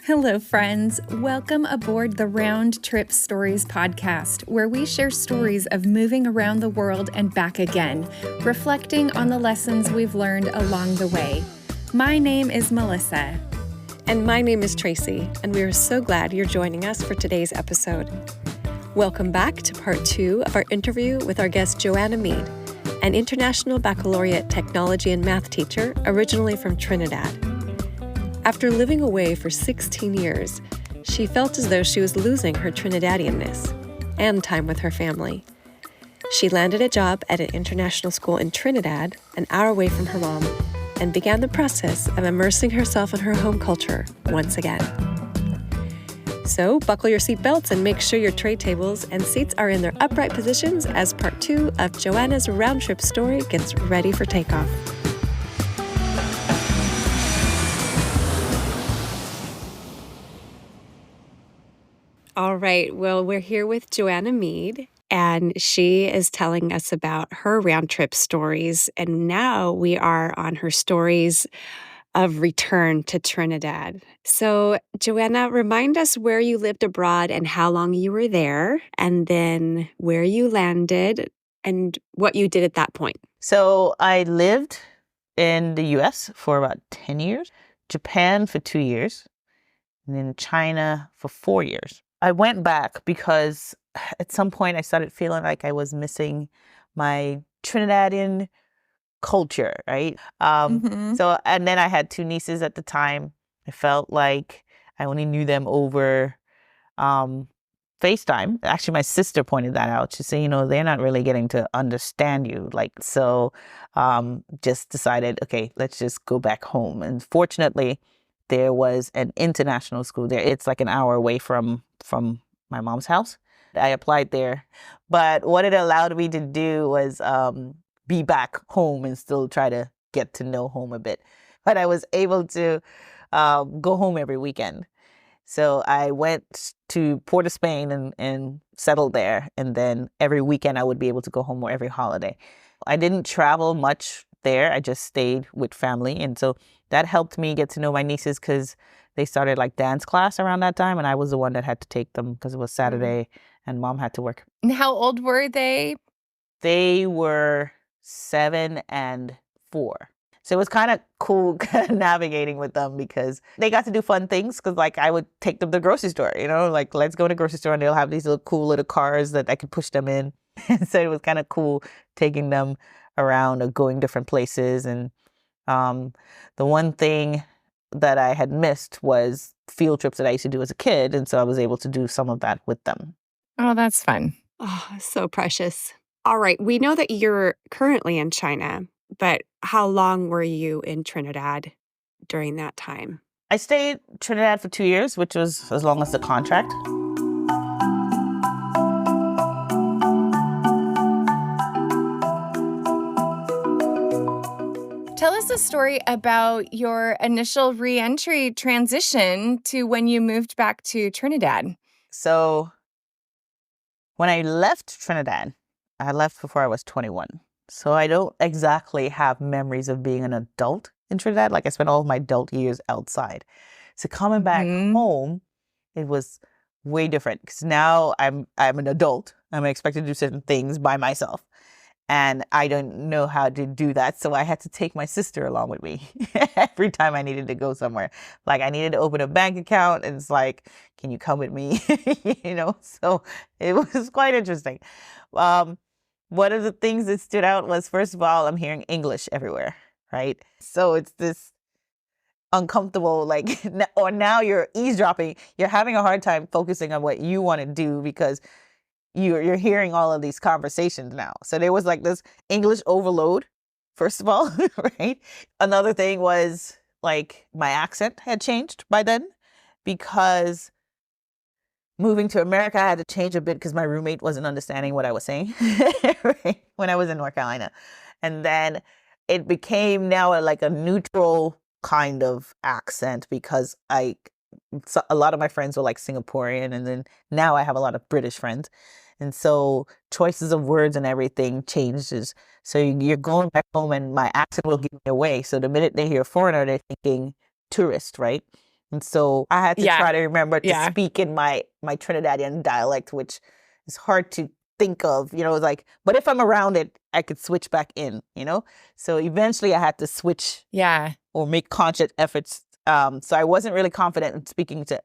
Hello, friends. Welcome aboard the Round Trip Stories podcast, where we share stories of moving around the world and back again, reflecting on the lessons we've learned along the way. My name is Melissa. And my name is Tracy, and we are so glad you're joining us for today's episode. Welcome back to part 2 of our interview with our guest Joanna Mead, an international baccalaureate technology and math teacher originally from Trinidad. After living away for 16 years, she felt as though she was losing her Trinidadianness and time with her family. She landed a job at an international school in Trinidad, an hour away from her mom, and began the process of immersing herself in her home culture once again. So buckle your seatbelts and make sure your tray tables and seats are in their upright positions as part 2 of Joanna's round trip story gets ready for takeoff. All right, well, we're here with Joanna Mead, and she is telling us about her round trip stories. And now we are on her stories of return to Trinidad. So, Joanna, remind us where you lived abroad and how long you were there, and then where you landed and what you did at that point. So I lived in the US for about 10 years, Japan for 2 years, and then China for 4 years. I went back because at some point I started feeling like I was missing my Trinidadian culture, right? So, and then I had 2 nieces at the time. I felt like I only knew them over FaceTime. Actually, my sister pointed that out. She said, they're not really getting to understand you. Just decided, okay, let's just go back home. And fortunately, there was an international school there. It's like an hour away from my mom's house. I applied there. But what it allowed me to do was be back home and still try to get to know home a bit. But I was able to go home every weekend. So I went to Port of Spain and settled there. And then every weekend I would be able to go home, or every holiday. I didn't travel much there. I just stayed with family. And so that helped me get to know my nieces because they started like dance class around that time. And I was the one that had to take them because it was Saturday and mom had to work. And how old were they? They were 7 and 4. So it was kind of cool navigating with them because they got to do fun things. Because I would take them to the grocery store, let's go to the grocery store and they'll have these cool little cars that I could push them in. And so it was kind of cool taking them around or going different places. And the one thing that I had missed was field trips that I used to do as a kid. And so I was able to do some of that with them. Oh, that's fun. Oh, so precious. All right, we know that you're currently in China, but how long were you in Trinidad during that time? I stayed in Trinidad for 2 years, which was as long as the contract. Tell us a story about your initial re-entry transition to when you moved back to Trinidad. So when I left Trinidad, I left before I was 21. So I don't exactly have memories of being an adult in Trinidad. I spent all of my adult years outside. So coming back home, it was way different because now I'm an adult. I'm expected to do certain things by myself. And I don't know how to do that. So I had to take my sister along with me every time I needed to go somewhere. I needed to open a bank account and it's can you come with me? So it was quite interesting. One of the things that stood out was, first of all, I'm hearing English everywhere, right? So it's this uncomfortable, or now you're eavesdropping. You're having a hard time focusing on what you want to do because you're hearing all of these conversations now. So there was this English overload, first of all, right? Another thing was my accent had changed by then because moving to America, I had to change a bit because my roommate wasn't understanding what I was saying right? When I was in North Carolina. And then it became now a neutral kind of accent because a lot of my friends were Singaporean, and then now I have a lot of British friends. And so choices of words and everything changes. So you're going back home and my accent will give me away. So the minute they hear foreigner, they're thinking tourist, right? And so I had to try to remember to Yeah. speak in my Trinidadian dialect, which is hard to think of, like, but if I'm around it, I could switch back in, So eventually I had to switch or make conscious efforts. So I wasn't really confident in speaking to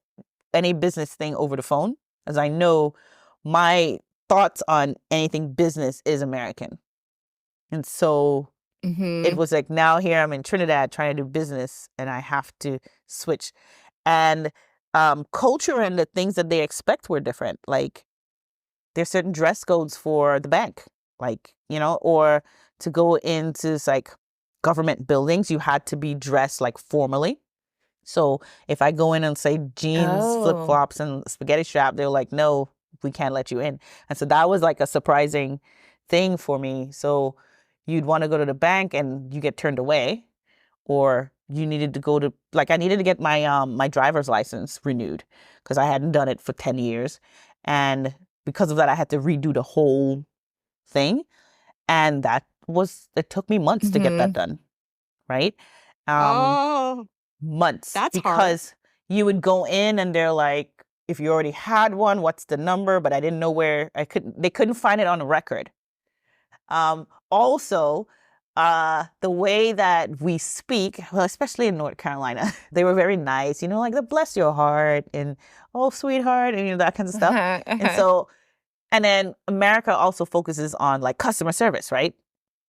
any business thing over the phone, as I know my thoughts on anything business is American. And so it was like, now here I'm in Trinidad trying to do business and I have to switch. And culture and the things that they expect were different. Like, there's certain dress codes for the bank, like, or to go into like government buildings, you had to be dressed like formally. So if I go in and say jeans, flip-flops, and spaghetti strap, they're like, no, we can't let you in. And so that was like a surprising thing for me. So you'd want to go to the bank and you get turned away, or you needed to go to, like, I needed to get my my driver's license renewed because I hadn't done it for 10 years. And because of that, I had to redo the whole thing. And it took me months to get that done. Right? Months. That's because hard. You would go in and they're like, if you already had one, what's the number? But I didn't know where they couldn't find it on the record. Also, the way that we speak, well, especially in North Carolina, they were very nice, like the bless your heart and oh, sweetheart, and that kind of stuff. And then America also focuses on like customer service, right?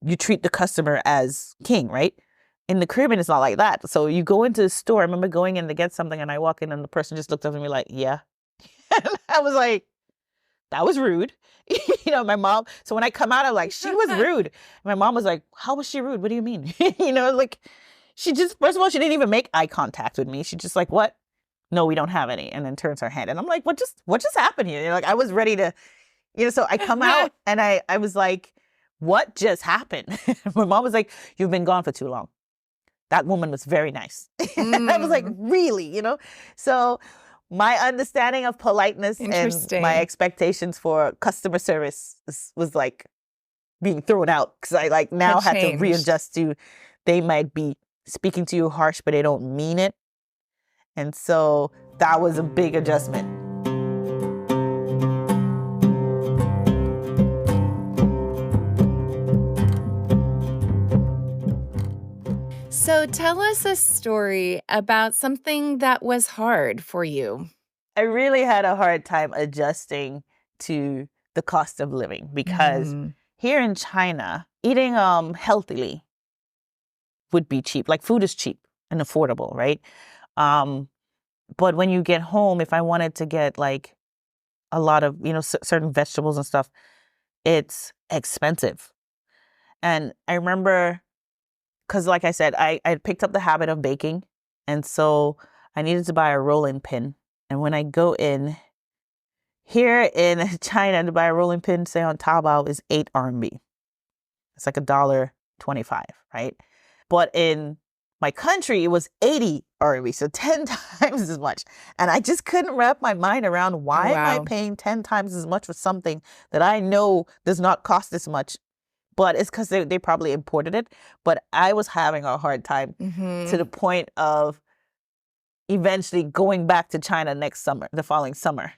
You treat the customer as king, right? In the Caribbean, it's not like that. So you go into the store. I remember going in to get something and I walk in and the person just looked up at me like, yeah. And I was like, that was rude. My mom. So when I come out, I'm like, she was rude. And my mom was like, how was she rude? What do you mean? Like, she just, first of all, she didn't even make eye contact with me. She just like, what? No, we don't have any. And then turns her head. And I'm like, what just happened here? Like, I was ready to, so I come out and I was like, what just happened? My mom was like, you've been gone for too long. That woman was very nice. And I was like, really, So my understanding of politeness and my expectations for customer service was like being thrown out because I like now had to readjust to, they might be speaking to you harsh, but they don't mean it. And so that was a big adjustment. So tell us a story about something that was hard for you. I really had a hard time adjusting to the cost of living because here in China, eating healthily would be cheap. Like, food is cheap and affordable, right? But when you get home, if I wanted to get like a lot of, certain vegetables and stuff, it's expensive. And I remember, because like I said, I picked up the habit of baking. And so I needed to buy a rolling pin. And when I go in, here in China, to buy a rolling pin, say on Taobao, is 8 RMB. It's like $1.25, right? But in my country, it was 80 RMB, so 10 times as much. And I just couldn't wrap my mind around why am I paying 10 times as much for something that I know does not cost this much. But it's because they probably imported it. But I was having a hard time to the point of eventually going back to China the following summer,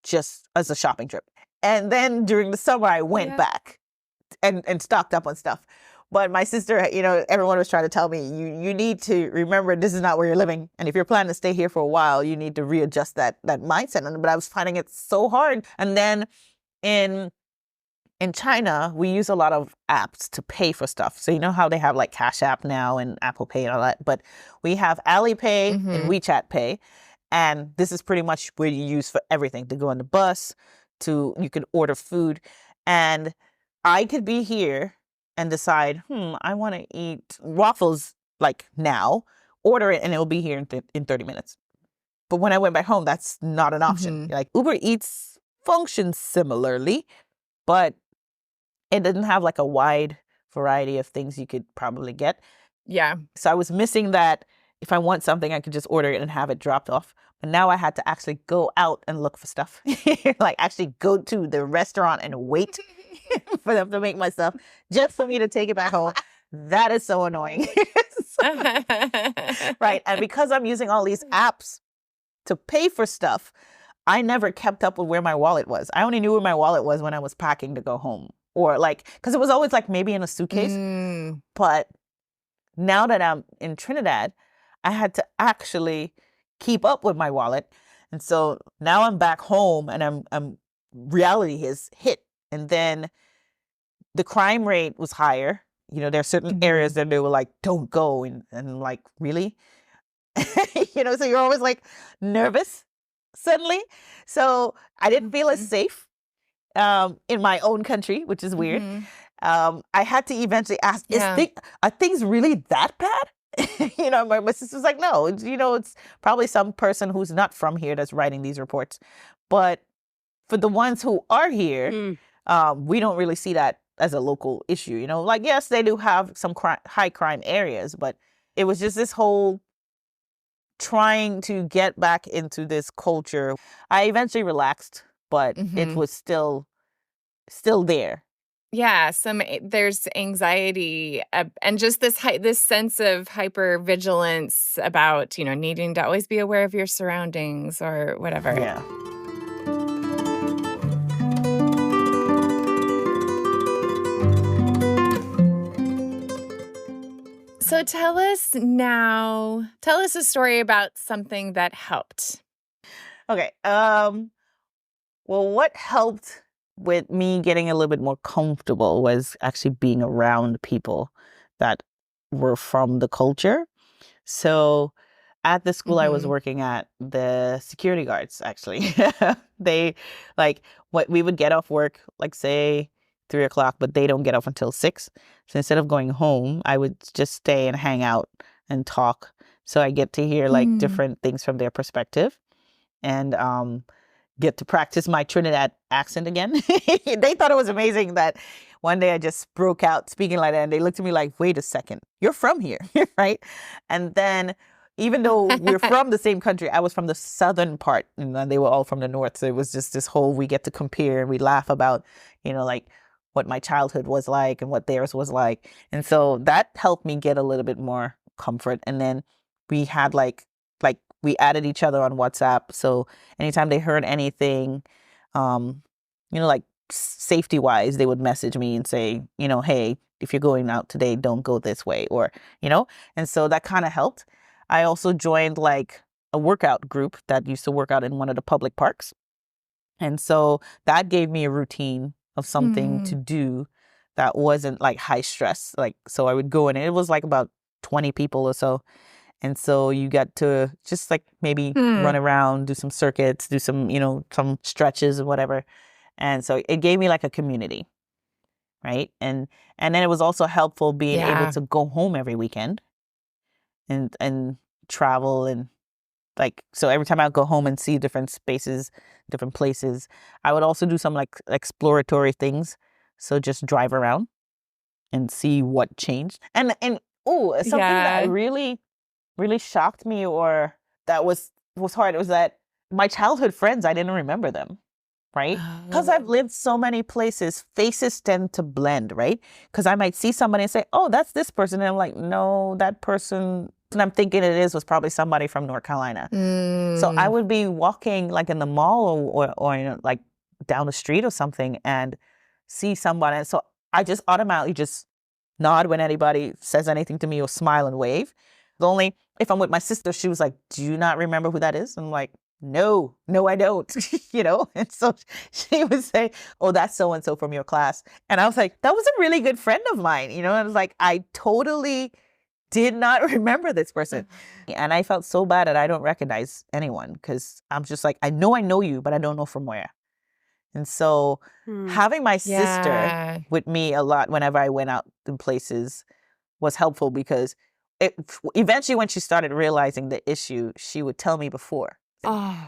just as a shopping trip. And then during the summer, I went back and stocked up on stuff. But my sister, everyone was trying to tell me, you need to remember this is not where you're living. And if you're planning to stay here for a while, you need to readjust that mindset. But I was finding it so hard. And then in China, we use a lot of apps to pay for stuff. So you know how they have like Cash App now and Apple Pay and all that. But we have Alipay and WeChat Pay. And this is pretty much where you use for everything, to go on the bus, you could order food. And I could be here and decide, I want to eat waffles like now, order it, and it will be here in 30 minutes. But when I went back home, that's not an option. Like, Uber Eats functions similarly, but it didn't have like a wide variety of things you could probably get. Yeah. So I was missing that. If I want something, I could just order it and have it dropped off. But now I had to actually go out and look for stuff. Like, actually go to the restaurant and wait for them to make my stuff just for me to take it back home. That is so annoying. Right. And because I'm using all these apps to pay for stuff, I never kept up with where my wallet was. I only knew where my wallet was when I was packing to go home, or like, because it was always like maybe in a suitcase. But now that I'm in Trinidad, I had to actually keep up with my wallet. And so now I'm back home and I'm reality has hit. And then the crime rate was higher. You know, there are certain areas that they were like, don't go. And like, really? You know, so you're always like nervous suddenly. So I didn't feel as safe in my own country, which is weird. I had to eventually ask, are things really that bad? You know, my sister was like, no, you know, it's probably some person who's not from here that's writing these reports. But for the ones who are here, we don't really see that as a local issue. You know, like, yes, they do have some high crime areas, but it was just this whole trying to get back into this culture. I eventually relaxed, but it was still there. Yeah, there's anxiety and just this sense of hypervigilance about, you know, needing to always be aware of your surroundings or whatever. Yeah. So tell us a story about something that helped. Okay. Well, what helped with me getting a little bit more comfortable was actually being around people that were from the culture. So at the school I was working at, the security guards, actually, they we would get off work, like say 3:00, but they don't get off until 6. So instead of going home, I would just stay and hang out and talk. So I get to hear like different things from their perspective, and get to practice my Trinidad accent again. They thought it was amazing that one day I just broke out speaking like that, and they looked at me like, wait a second, you're from here, right? And then even though we're from the same country, I was from the southern part, and they were all from the north. So it was just this whole, we get to compare and we laugh about, you know, like what my childhood was like and what theirs was like. And so that helped me get a little bit more comfort. And then we had we added each other on WhatsApp. So anytime they heard anything, you know, like safety wise, they would message me and say, you know, hey, if you're going out today, don't go this way, or, you know, and so that kind of helped. I also joined like a workout group that used to work out in one of the public parks. And so that gave me a routine of something to do that wasn't like high stress. Like, so I would go in, and it was like about 20 people or so. And so you got to just like maybe run around, do some circuits, do some, you know, some stretches or whatever. And so it gave me like a community, right? And then it was also helpful being able to go home every weekend and travel, and like, so every time I would go home and see different spaces, different places, I would also do some like exploratory things. So just drive around and see what changed. And something that really shocked me, or that was hard, was that my childhood friends, I didn't remember them, right? Because I've lived so many places, faces tend to blend, right? Because I might see somebody and say, oh, that's this person. And I'm like, no, that person, and I'm thinking was probably somebody from North Carolina. So I would be walking like in the mall or you know, like down the street or something, and see somebody. And so I just automatically just nod when anybody says anything to me, or smile and wave. Only if I'm with my sister, she was like, do you not remember who that is? I'm like, no, I don't, you know? And so she would say, oh, that's so-and-so from your class. And I was like, that was a really good friend of mine, you know? And I was like, I totally did not remember this person. And I felt so bad that I don't recognize anyone, because I'm just like, I know you, but I don't know from where. And so having my sister with me a lot whenever I went out in places was helpful, because eventually when she started realizing the issue, she would tell me before.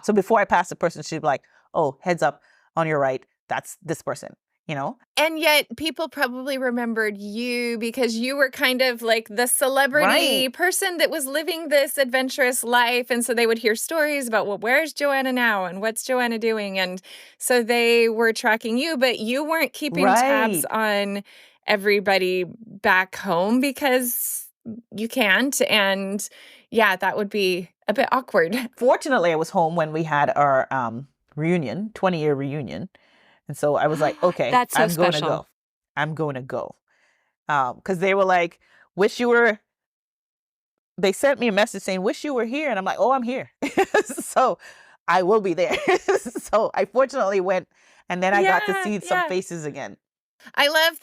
So before I passed the person, she'd be like, oh, heads up on your right, that's this person, you know? And yet people probably remembered you because you were kind of like the celebrity person that was living this adventurous life. And so they would hear stories about, well, where's Joanna now? And what's Joanna doing? And so they were tracking you, but you weren't keeping tabs on everybody back home because you can't. And yeah, that would be a bit awkward. Fortunately, I was home when we had our reunion, 20-year reunion. And so I was like, okay, That's so I'm going to special. go. I'm going to go. Because they were like, wish you were, they sent me a message saying, wish you were here. And I'm like, oh, I'm here. So I will be there. So I fortunately went, and then I got to see some faces again. I love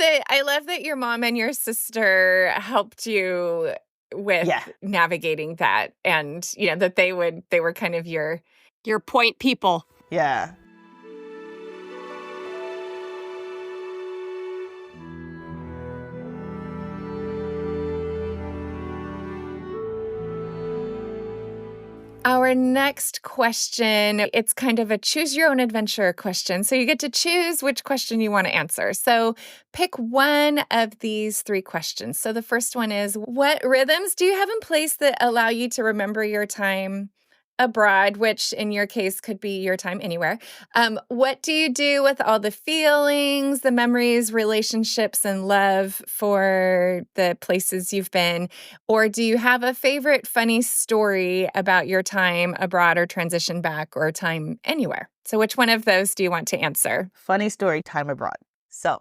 that your mom and your sister helped you with navigating that, and that they were kind of your point people. Yeah. Our next question, it's kind of a choose your own adventure question. So you get to choose which question you want to answer. So pick one of these 3 questions. So the first one is, what rhythms do you have in place that allow you to remember your time abroad, which in your case could be your time anywhere? What do you do with all the feelings, the memories, relationships, and love for the places you've been? Or do you have a favorite funny story about your time abroad or transition back or time anywhere? So which one of those do you want to answer? Funny story, time abroad. So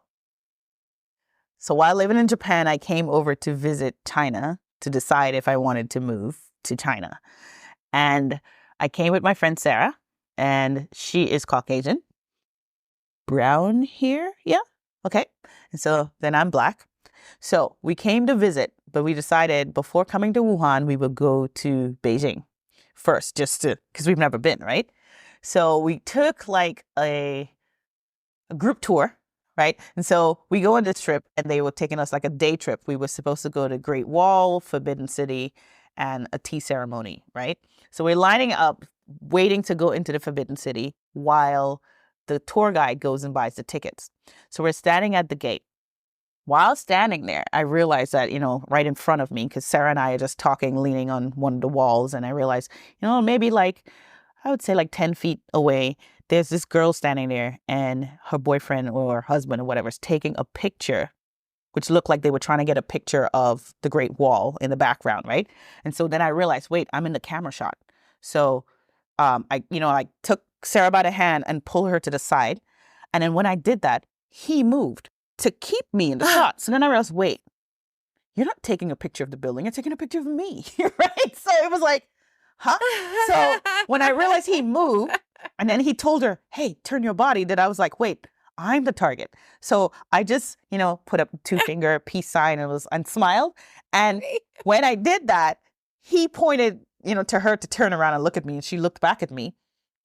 while living in Japan, I came over to visit China to decide if I wanted to move to China. And I came with my friend Sarah, and she is Caucasian. Brown hair? Yeah. Okay. And so then I'm Black. So we came to visit, but we decided before coming to Wuhan, we would go to Beijing first, because we've never been, right? So we took like a group tour, right? And so we go on this trip, and they were taking us like a day trip. We were supposed to go to Great Wall, Forbidden City, and a tea ceremony, right? So we're lining up, waiting to go into the Forbidden City while the tour guide goes and buys the tickets. So we're standing at the gate. While standing there, I realized that, right in front of me, because Sarah and I are just talking, leaning on one of the walls, and I realized, maybe I would say 10 feet away, there's this girl standing there, and her boyfriend or husband or whatever is taking a picture, which looked like they were trying to get a picture of the Great Wall in the background, right? And so then I realized, wait, I'm in the camera shot. So I took Sarah by the hand and pulled her to the side. And then when I did that, he moved to keep me in the shot. So then I realized, wait, you're not taking a picture of the building, you're taking a picture of me, right? So it was like, huh? So when I realized he moved, and then he told her, hey, turn your body, then I was like, wait, I'm the target. So I just, put up 2-finger peace sign and smiled. And when I did that, he pointed, to her to turn around and look at me. And she looked back at me.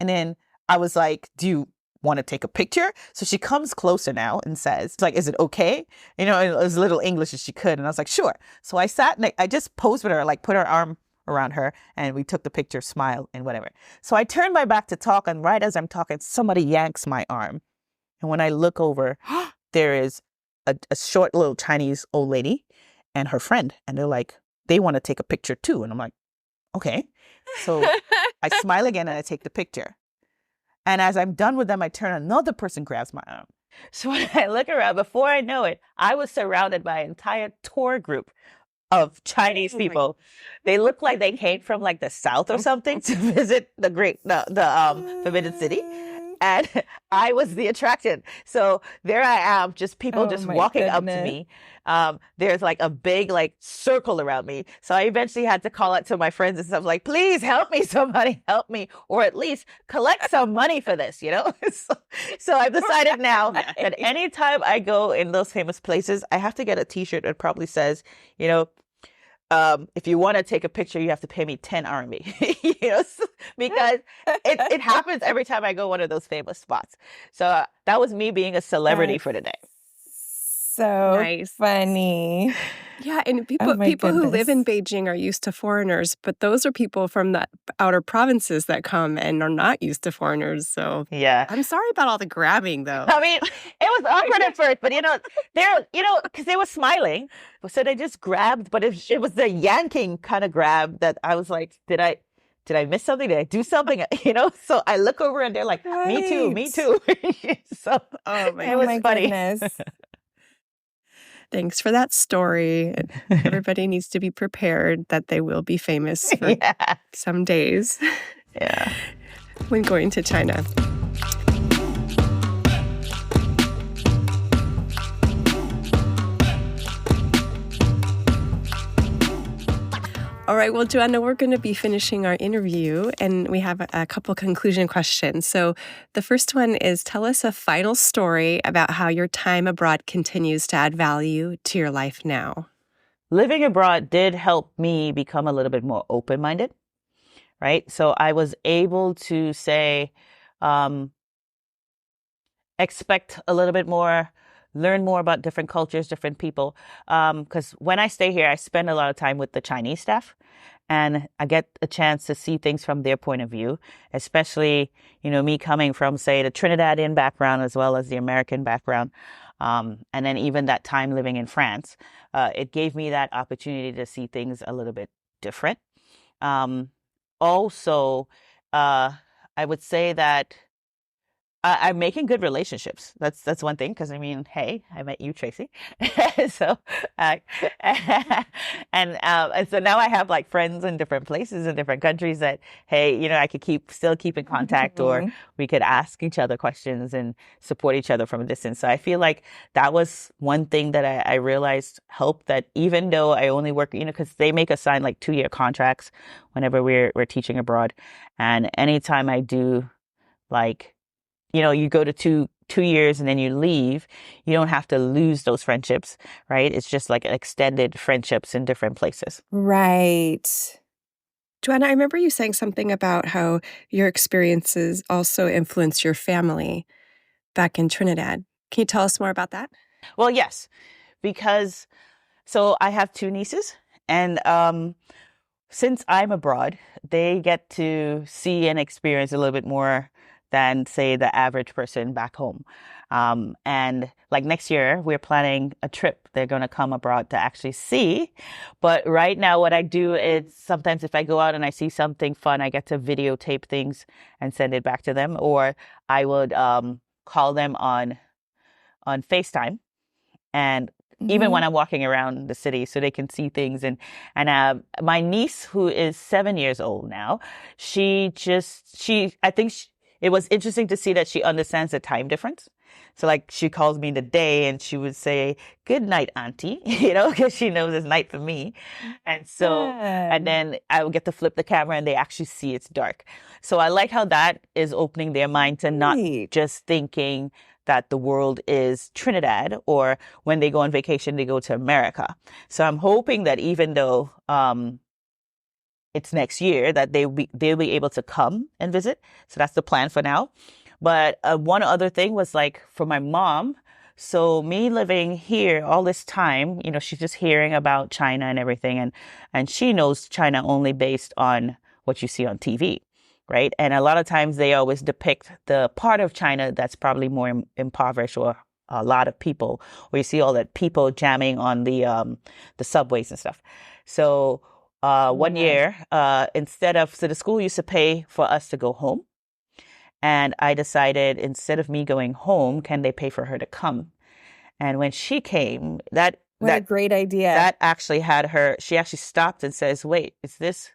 And then I was like, do you want to take a picture? So she comes closer now and says, is it okay? As little English as she could. And I was like, sure. So I sat and I just posed with her, put her arm around her, and we took the picture, smile and whatever. So I turned my back to talk. And right as I'm talking, somebody yanks my arm. And when I look over, there is a short little Chinese old lady and her friend. And they're like, they want to take a picture too. And I'm like, okay. So I smile again and I take the picture. And as I'm done with them, I turn, another person grabs my arm. So when I look around, before I know it, I was surrounded by an entire tour group of Chinese people. They look like they came from the South or something to visit the Forbidden City. And I was the attraction. So there I am, just people just walking up to me. There's a big circle around me. So I eventually had to call out to my friends and stuff please help me, somebody help me, or at least collect some money for this, So I've decided now that anytime I go in those famous places, I have to get a t-shirt that probably says, if you want to take a picture, you have to pay me 10 RMB, because it happens every time I go one of those famous spots. So that was me being a celebrity for the day. So nice. Funny. Yeah, and people who live in Beijing are used to foreigners, but those are people from the outer provinces that come and are not used to foreigners. So yeah, I'm sorry about all the grabbing, though. I mean, it was awkward at first, but they're because they were smiling, so they just grabbed. But it was the yanking kind of grab that I was like, did I miss something? Did I do something? So I look over and they're like, me too. So oh my it was funny. Goodness. Thanks for that story. Everybody needs to be prepared that they will be famous for some days when going to China. All right, well, Joanna, we're going to be finishing our interview, and we have a couple conclusion questions. So the first one is, tell us a final story about how your time abroad continues to add value to your life now. Living abroad did help me become a little bit more open-minded, right? So I was able to say, expect a little bit more, learn more about different cultures, different people. Because when I stay here, I spend a lot of time with the Chinese staff, and I get a chance to see things from their point of view, especially, me coming from, say, the Trinidadian background as well as the American background. And then even that time living in France, it gave me that opportunity to see things a little bit different. Also, I would say that I'm making good relationships. That's one thing. Because hey, I met you, Tracy. So, and so now I have like friends in different places in different countries that, hey, I could still keep in contact, or we could ask each other questions and support each other from a distance. So I feel like that was one thing that I realized helped. That even though I only work, because they make us sign like 2-year contracts whenever we're teaching abroad, and anytime I do, like, you go to two years and then you leave, you don't have to lose those friendships, right? It's just like extended friendships in different places. Right. Joanna, I remember you saying something about how your experiences also influenced your family back in Trinidad. Can you tell us more about that? Well, yes, because so I have 2 nieces, and since I'm abroad, they get to see and experience a little bit more than, say, the average person back home. And like next year, we're planning a trip. They're going to come abroad to actually see. But right now, what I do is sometimes if I go out and I see something fun, I get to videotape things and send it back to them. Or I would call them on FaceTime. And even when I'm walking around the city, so they can see things. And my niece, who is 7 years old now, it was interesting to see that she understands the time difference. So like she calls me the day and she would say, "Good night, auntie," because she knows it's night for me. And so, and then I would get to flip the camera and they actually see it's dark. So I like how that is opening their mind to not just thinking that the world is Trinidad, or when they go on vacation, they go to America. So I'm hoping that even though, it's next year, that they'll be able to come and visit. So that's the plan for now. But one other thing was like for my mom. So me living here all this time, she's just hearing about China and everything. And she knows China only based on what you see on TV, right? And a lot of times they always depict the part of China that's probably more impoverished, or a lot of people, where you see all that people jamming on the subways and stuff. So one year, so the school used to pay for us to go home. And I decided, instead of me going home, can they pay for her to come? And when she came, what a great idea. That actually she actually stopped and says, "Wait, this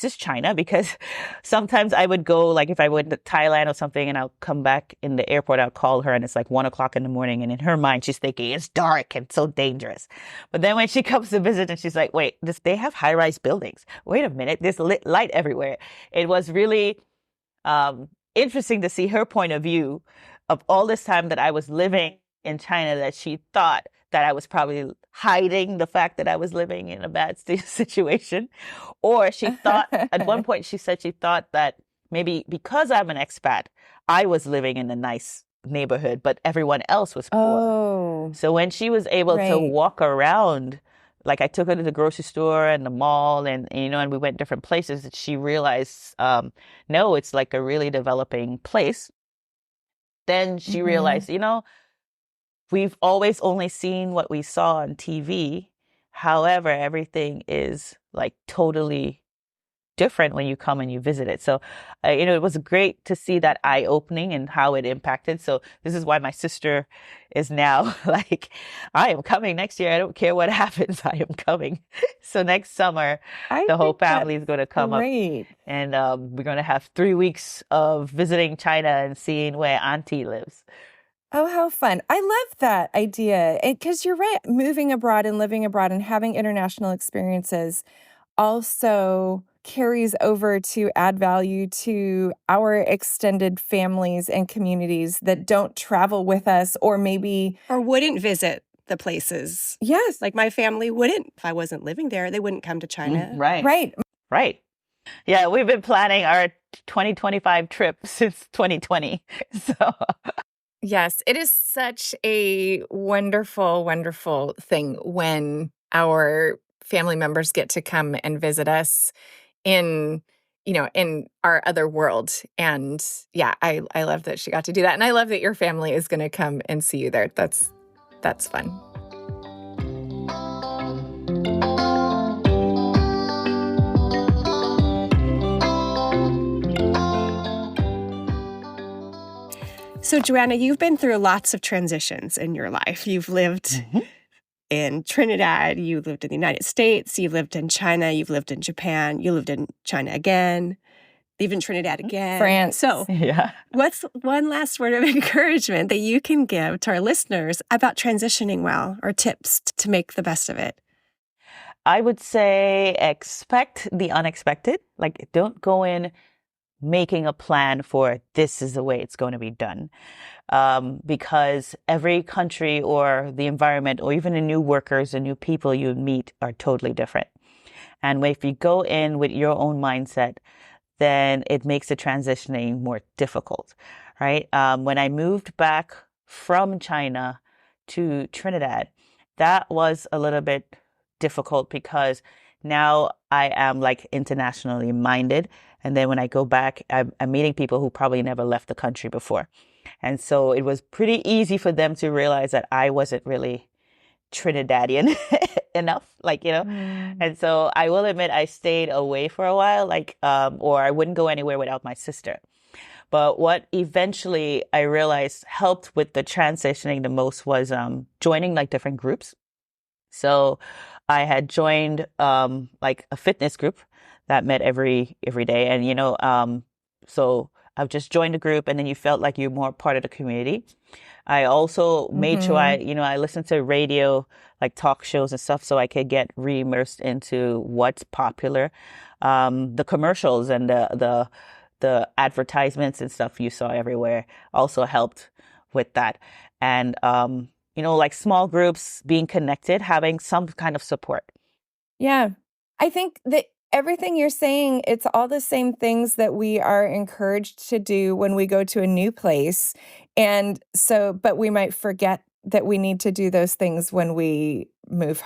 is China?" Because sometimes I would go, like if I went to Thailand or something and I'll come back in the airport, I'll call her and it's like 1:00 in the morning. And in her mind, she's thinking it's dark and so dangerous. But then when she comes to visit and she's like, "Wait, they have high-rise buildings. Wait a minute, there's lit light everywhere." It was really interesting to see her point of view of all this time that I was living in China, that she thought that I was probably hiding the fact that I was living in a bad situation. Or she thought, at one point she said she thought that maybe because I'm an expat, I was living in a nice neighborhood, but everyone else was poor. Oh. So when she was able to walk around, like I took her to the grocery store and the mall and we went different places, that she realized, no, it's like a really developing place. Then she realized, we've always only seen what we saw on TV. However, everything is like totally different when you come and you visit it. So, it was great to see that eye opening and how it impacted. So this is why my sister is now like, I am coming next year. I don't care what happens. I am coming. So next summer, the whole family is going to come up, and we're going to have 3 weeks of visiting China and seeing where Auntie lives. Oh, how fun. I love that idea. Because you're right, moving abroad and living abroad and having international experiences also carries over to add value to our extended families and communities that don't travel with us or wouldn't visit the places. Yes. Like my family wouldn't. If I wasn't living there, they wouldn't come to China. Right. Yeah, we've been planning our 2025 trip since 2020. So yes, it is such a wonderful, wonderful thing when our family members get to come and visit us in our other world. And yeah, I love that she got to do that. And I love that your family is going to come and see you there. That's fun. So, Joanna, you've been through lots of transitions in your life. You've lived in Trinidad, you lived in the United States, you lived in China, you've lived in Japan, you lived in China again, even Trinidad again. France. So, what's one last word of encouragement that you can give to our listeners about transitioning well, or tips to make the best of it? I would say expect the unexpected. Like, don't go in making a plan for this is the way it's going to be done. Because every country or the environment or even the new workers and new people you meet are totally different. And if you go in with your own mindset, then it makes the transitioning more difficult, right? When I moved back from China to Trinidad, that was a little bit difficult because now I am like internationally minded. And then when I go back, I'm meeting people who probably never left the country before. And so it was pretty easy for them to realize that I wasn't really Trinidadian enough, And so I will admit I stayed away for a while, or I wouldn't go anywhere without my sister. But what eventually I realized helped with the transitioning the most was joining like different groups. So I had joined like a fitness group that met every day. And, so I've just joined a group, and then you felt like you're more part of the community. I also made sure I listened to radio, like talk shows and stuff, so I could get re-immersed into what's popular. The commercials and the advertisements and stuff you saw everywhere also helped with that. And, like small groups, being connected, having some kind of support. Yeah. I think that everything you're saying, it's all the same things that we are encouraged to do when we go to a new place. And so, but we might forget that we need to do those things when we move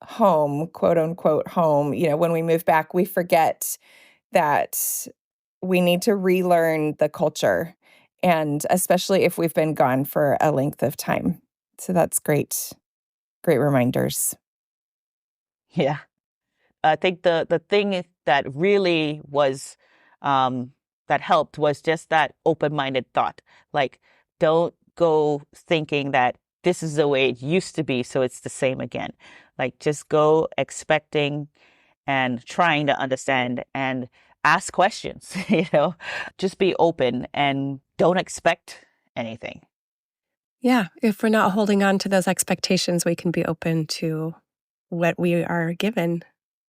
home, quote unquote home. When we move back, we forget that we need to relearn the culture, and especially if we've been gone for a length of time. So that's great. Great reminders. Yeah. I think the thing that really was, that helped was just that open-minded thought. Like, don't go thinking that this is the way it used to be, so it's the same again. Like, just go expecting and trying to understand and ask questions, just be open and don't expect anything. Yeah. If we're not holding on to those expectations, we can be open to what we are given.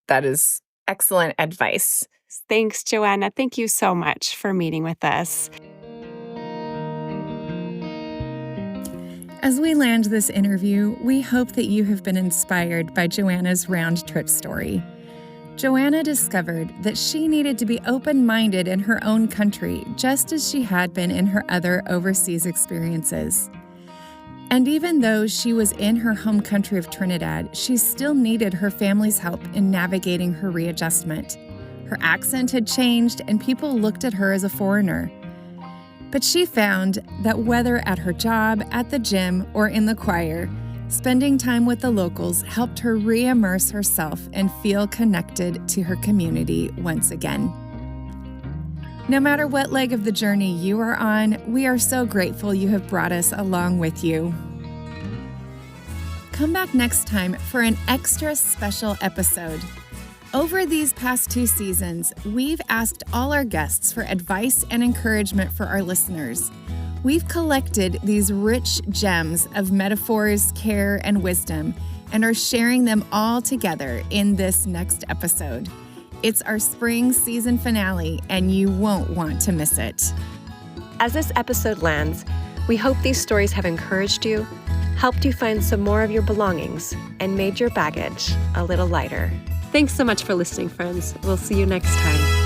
That is excellent advice. Thanks, Joanna. Thank you so much for meeting with us. As we land this interview, we hope that you have been inspired by Joanna's round trip story. Joanna discovered that she needed to be open-minded in her own country, just as she had been in her other overseas experiences. And even though she was in her home country of Trinidad, she still needed her family's help in navigating her readjustment. Her accent had changed, and people looked at her as a foreigner. But she found that whether at her job, at the gym, or in the choir, Spending time with the locals helped her re-immerse herself and feel connected to her community once again. No matter what leg of the journey you are on, we are so grateful you have brought us along with you. Come back next time for an extra special episode. Over these past 2 seasons, we've asked all our guests for advice and encouragement for our listeners. We've collected these rich gems of metaphors, care, and wisdom, and are sharing them all together in this next episode. It's our spring season finale, and you won't want to miss it. As this episode lands, we hope these stories have encouraged you, helped you find some more of your belongings, and made your baggage a little lighter. Thanks so much for listening, friends. We'll see you next time.